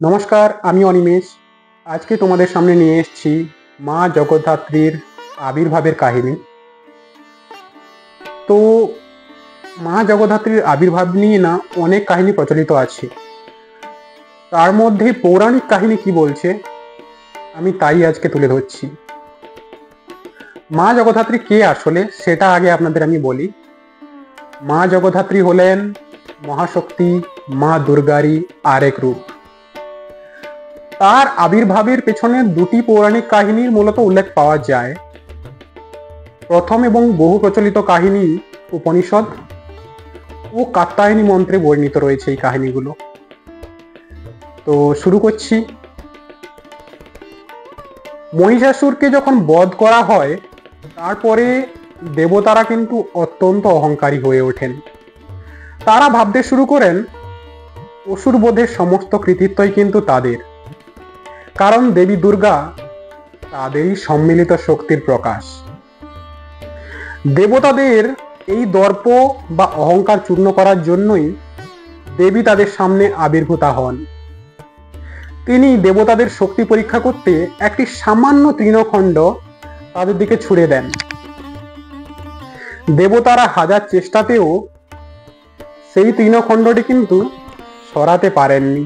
নমস্কার, আমি অনিমেষ। আজকে তোমাদের সামনে নিয়ে এসেছি মা জগদ্ধাত্রীর আবির্ভাবের কাহিনী। তো মা জগদ্ধাত্রীর আবির্ভাব নিয়ে না অনেক কাহিনী প্রচলিত আছে। তার মধ্যে পৌরাণিক কাহিনী কি বলছে আমি তাই আজকে তুলে ধরছি। মা জগদ্ধাত্রী কে আসলে সেটা আগে আপনাদের আমি বলি। মা জগদ্ধাত্রী হলেন মহাশক্তি মা দুর্গারই আরেক রূপ। তার আবির্ভাবের পেছনে দুটি পৌরাণিক কাহিনীর মূলত উল্লেখ পাওয়া যায়। প্রথম এবং বহু প্রচলিত কাহিনী উপনিষদ ও কাত্যায়নী মন্ত্রে বর্ণিত রয়েছে এই কাহিনীগুলো। তো শুরু করছি। মহিষাসুরকে যখন বধ করা হয় তারপরে দেবতারা কিন্তু অত্যন্ত অহংকারী হয়ে ওঠেন। তারা ভাবতে শুরু করেন অসুর বধের সমস্ত কৃতিত্বই কিন্তু তাদের, কারণ দেবী দুর্গা তাদেরই সম্মিলিত শক্তির প্রকাশ। দেবতাদের এই দর্প বা অহংকার চূর্ণ করার জন্যই দেবী তাদের সামনে আবির্ভূতা হন। তিনি দেবতাদের শক্তি পরীক্ষা করতে একটি সামান্য তৃণখণ্ড তাদের দিকে ছুড়ে দেন। দেবতারা হাজার চেষ্টাতেও সেই তৃণখণ্ডটি কিন্তু সরাতে পারেননি।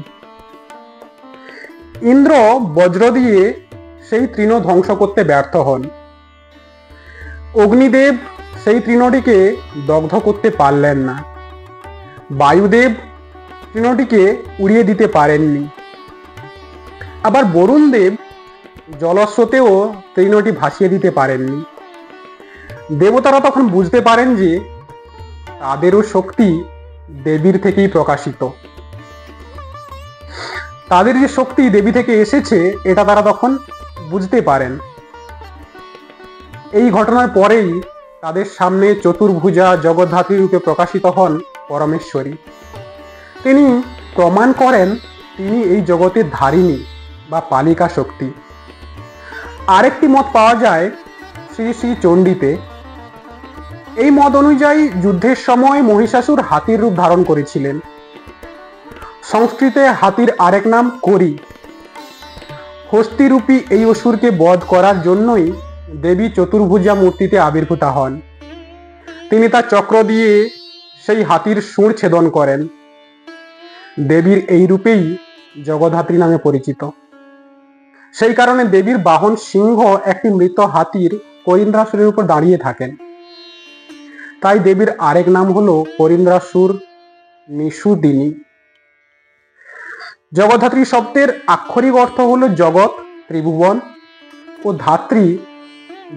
ইন্দ্র বজ্র দিয়ে সেই তৃণ ধ্বংস করতে ব্যর্থ হন। অগ্নিদেব সেই তৃণটিকে দগ্ধ করতে পারলেন না। বায়ুদেব তৃণটিকে উড়িয়ে দিতে পারেননি। আবার বরুণ দেব জলস্রোতেও তৃণটি ভাসিয়ে দিতে পারেননি। দেবতারা তখন বুঝতে পারেন যে তাদেরও শক্তি দেবীর থেকেই প্রকাশিত। তাদের যে শক্তি দেবী থেকে এসেছে এটা তারা তখন বুঝতে পারেন। এই ঘটনার পরেই তাদের সামনে চতুর্ভুজা জগদ্ধাত্রী রূপে প্রকাশিত হন পরমেশ্বরী। তিনি প্রমাণ করেন তিনি এই জগতের ধারিণী বা পালিকা শক্তি। আরেকটি মত পাওয়া যায় শ্রী শ্রী চণ্ডীতে। এই মত অনুযায়ী যুদ্ধের সময় মহিষাসুর হাতির রূপ ধারণ করেছিলেন। সংস্কৃতে হাতির আরেক নাম করি। হস্তিরূপী এই অসুরকে বধ করার জন্যই দেবী চতুর্ভুজা মূর্তিতে আবির্ভূতা হন। তিনি তার চক্র দিয়ে সেই হাতির শুঁড় ছেদন করেন। দেবীর এই রূপেই জগদ্ধাত্রী নামে পরিচিত। সেই কারণে দেবীর বাহন সিংহ একটি মৃত হাতির করিন্দ্রাসুরের উপর দাঁড়িয়ে থাকেন। তাই দেবীর আরেক নাম হলো করিন্দ্রাসুর নিষুদিনী। জগদ্ধাত্রী শব্দের আক্ষরিক অর্থ হলো জগৎ, ত্রিভুবন ও ধাত্রী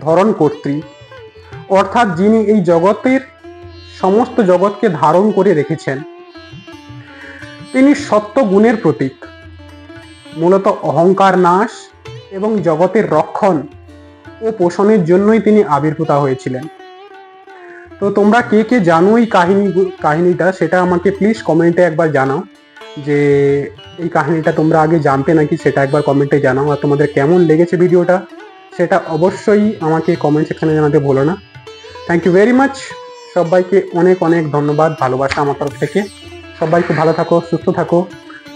ধরণ কর্ত্রী, অর্থাৎ যিনি এই জগতের সমস্ত জগৎকে ধারণ করে রেখেছেন। তিনি সত্য গুণের প্রতীক। মূলত অহংকার নাশ এবং জগতের রক্ষণ ও পোষণের জন্যই তিনি আবির্ভূতা হয়েছিলেন। তো তোমরা কে কে জানো এই কাহিনীটা সেটা আমাকে প্লিজ কমেন্টে একবার জানাও, যে এই কাহিনীটা তোমরা আগে জানতে নাকি সেটা একবার কমেন্টে জানাও। আর তোমাদের কেমন লেগেছে ভিডিওটা সেটা অবশ্যই আমাকে কমেন্ট সেকশনে জানাতে ভুলো না। Thank you very much. সবাইকে অনেক অনেক ধন্যবাদ, ভালোবাসা আমার তরফ থেকে। সবাই খুব ভালো থাকো, সুস্থ থাকো।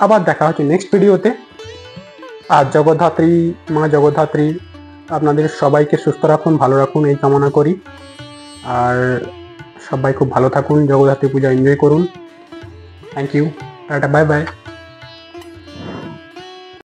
আবার দেখা হচ্ছে নেক্সট ভিডিওতে। আর জগদ্ধাত্রী মা জগদ্ধাত্রী আপনাদের সবাইকে সুস্থ রাখুন, ভালো রাখুন এই কামনা করি। আর সবাই খুব ভালো থাকুন, জগদ্ধাত্রী পূজা এনজয় করুন। Thank you, tata, bye by.